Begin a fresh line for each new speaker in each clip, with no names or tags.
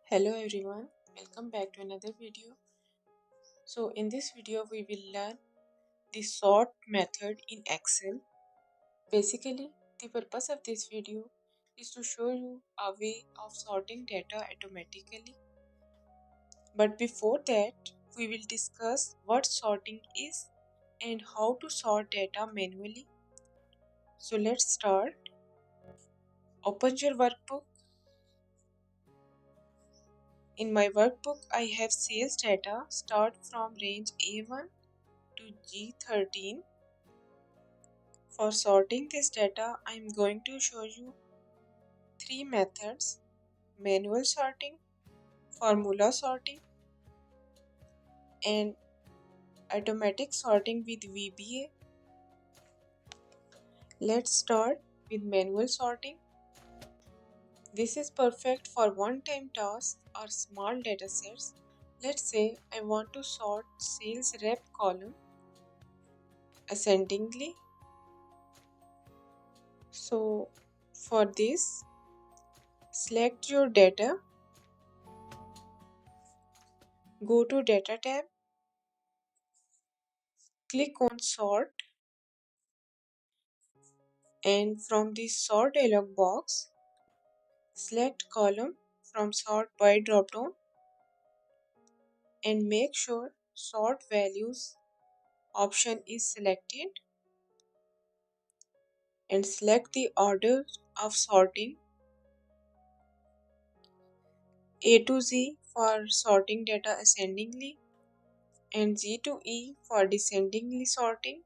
Hello everyone, welcome back to another video. So in this video we will learn the sort method in Excel. Basically, the purpose of this video is to show you a way of sorting data automatically. But before that, we will discuss what sorting is and how to sort data manually. So let's start. Open your workbook. In my workbook, I have sales data start from range A1 to G13. For sorting this data, I am going to show you three methods: manual sorting, formula sorting, and automatic sorting with VBA. Let's start with manual sorting. This is perfect for one-time tasks or small datasets. Let's say I want to sort sales rep column ascendingly. So for this, select your data, go to Data tab, click on Sort, and from the Sort dialog box, select Column from Sort by dropdown and make sure Sort Values option is selected, and select the order of sorting: A to Z for sorting data ascendingly and Z to E for descendingly sorting.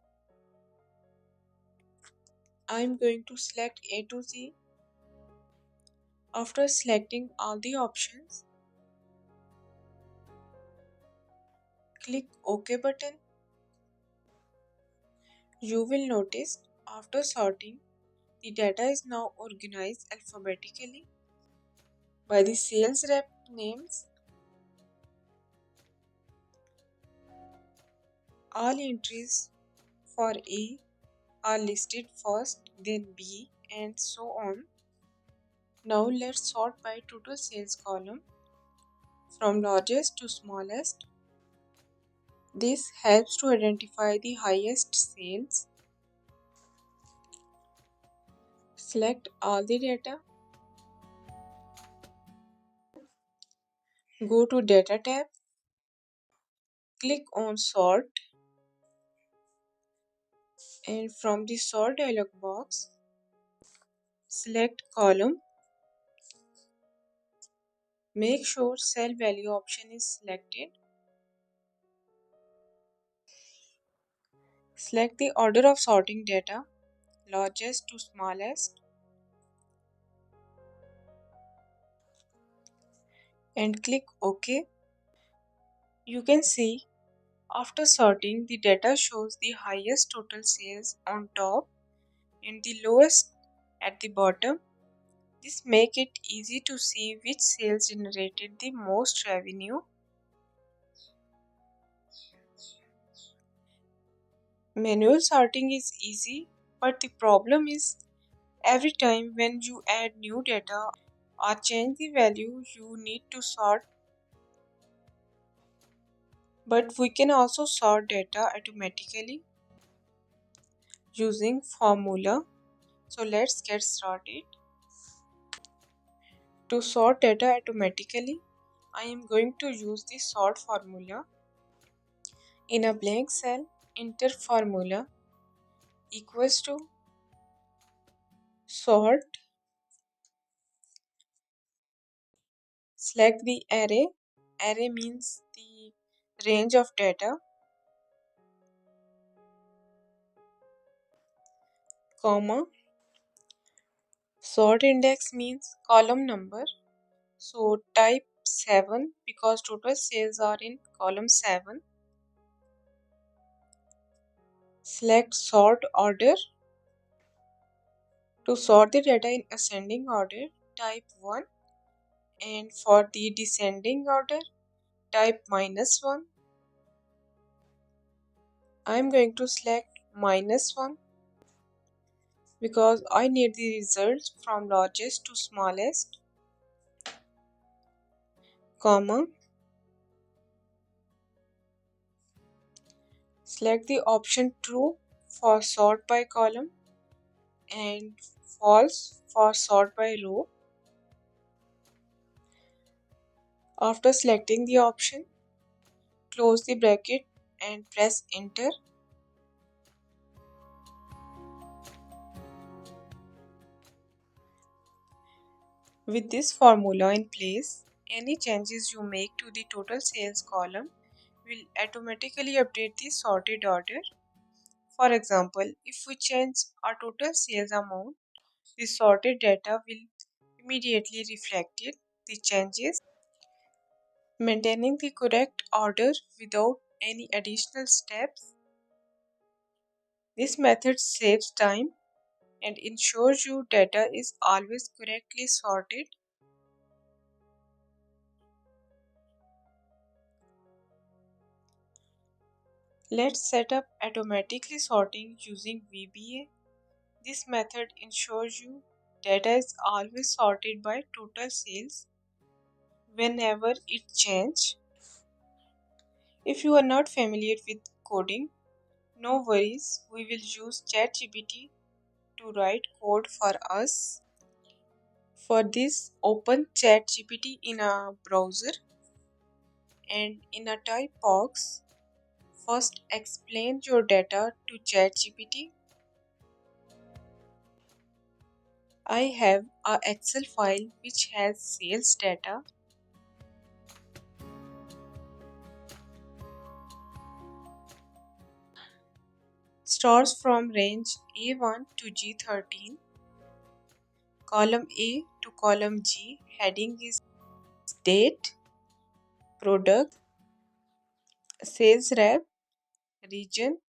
I am going to select A to Z. After selecting all the options, click OK button. You will notice after sorting, the data is now organized alphabetically by the sales rep names. All entries for A are listed first, then B, and so on. Now let's sort by total sales column from largest to smallest. This helps to identify the highest sales. Select all the data. Go to Data tab. Click on Sort, and from the Sort dialog box, select Column. Make sure Cell Value option is selected. Select the order of sorting data, largest to smallest, and click OK. You can see after sorting, the data shows the highest total sales on top and the lowest at the bottom. This makes it easy to see which sales generated the most revenue. Manual sorting is easy, but the problem is every time when you add new data or change the value, you need to sort. But we can also sort data automatically using formula. So let's get started. To sort data automatically, I am going to use the sort formula. In a blank cell, enter formula equals to sort. Select the array. Array means the range of data, comma. Sort index means column number. So type 7 because total sales are in column 7. Select sort order. To sort the data in ascending order, type 1, and for the descending order, type -1. I am going to select -1 because I need the results from largest to smallest. comma, select the option true for sort by column and false for sort by row. After selecting the option, close the bracket and press enter. With this formula in place, any changes you make to the total sales column will automatically update the sorted order. For example, if we change our total sales amount, the sorted data will immediately reflect it, the changes, maintaining the correct order without any additional steps. This method saves time and ensures your data is always correctly sorted. Let's set up automatically sorting using VBA. This method ensures your data is always sorted by total sales whenever it changes. If you are not familiar with coding, no worries, we will use ChatGPT to write code for us. For this, open ChatGPT in a browser and in a type box, first explain your data to ChatGPT. I have a Excel file which has sales data. Starts from range A1 to G13. Column A to column G heading is date, product, sales rep, region,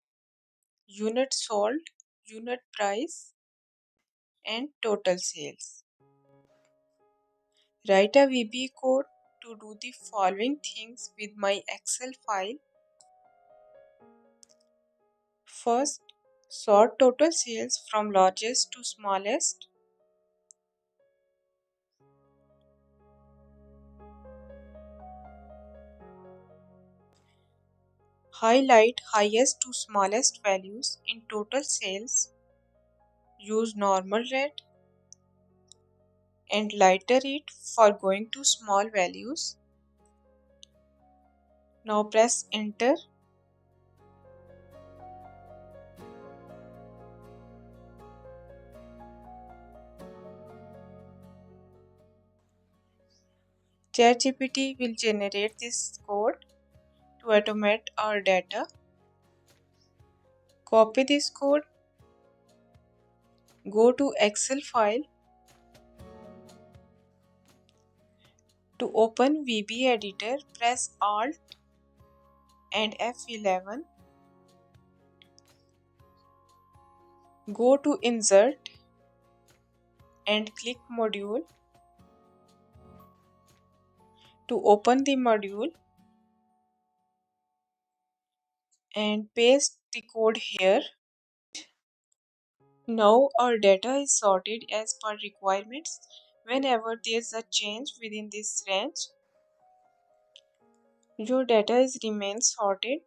unit sold, unit price, and total sales. Write a VB code to do the following things with my Excel file. First, sort total sales from largest to smallest. Highlight highest to smallest values in total sales. Use normal red and lighter it for going to small values. Now press enter. ChatGPT will generate this code to automate our data. Copy this code. Go to Excel file. To open VB editor, press Alt and F11. Go to Insert and click Module. To open the module and paste the code here. Now our data is sorted as per requirements. Whenever there is a change within this range, your data is remains sorted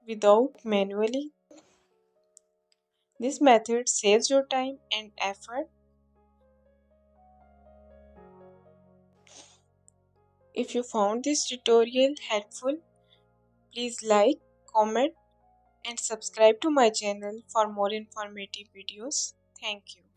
without manually. This method saves your time and effort. If you found this tutorial helpful, please like, comment and subscribe to my channel for more informative videos. Thank you.